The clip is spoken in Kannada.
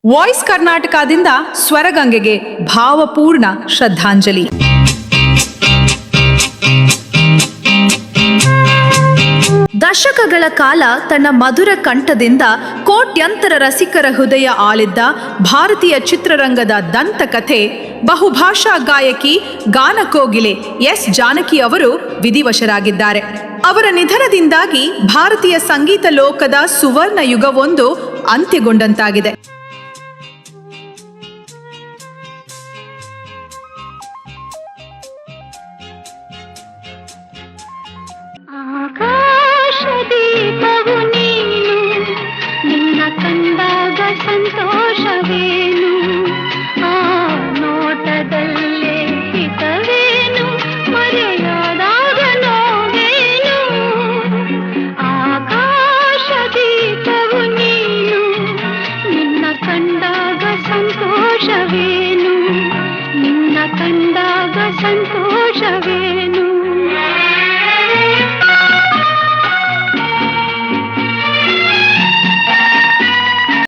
ವಾಯ್ಸ್ ಕರ್ನಾಟಕದಿಂದ ಸ್ವರಗಂಗೆಗೆ ಭಾವಪೂರ್ಣ ಶ್ರದ್ಧಾಂಜಲಿ. ದಶಕಗಳ ಕಾಲ ತನ್ನ ಮಧುರ ಕಂಠದಿಂದ ಕೋಟ್ಯಂತರ ರಸಿಕರ ಹೃದಯ ಆಳಿದ್ದ ಭಾರತೀಯ ಚಿತ್ರರಂಗದ ದಂತಕಥೆ ಬಹುಭಾಷಾ ಗಾಯಕಿ ಗಾನಕೋಗಿಲೆ ಎಸ್ ಜಾನಕಿ ಅವರು ವಿಧಿವಶರಾಗಿದ್ದಾರೆ. ಅವರ ನಿಧನದಿಂದಾಗಿ ಭಾರತೀಯ ಸಂಗೀತ ಲೋಕದ ಸುವರ್ಣ ಯುಗವೊಂದು ಅಂತ್ಯಗೊಂಡಂತಾಗಿದೆ. ಆಕಾಶದೀಪವು ನೀನು, ನಿನ್ನ ಕಂಡಾಗ ಸಂತೋಷವೇನು, ಆ ನೋಟದಲ್ಲೇ ಹಿತವೇನು, ಮರೆಯಾದಾಗ ನೋವೇನು. ಆಕಾಶದೀಪವು ನೀನು, ನಿನ್ನ ಕಂಡಾಗ ಸಂತೋಷವೇನು, ನಿನ್ನ ಕಂಡಾಗ ಸಂತೋಷವೇನು.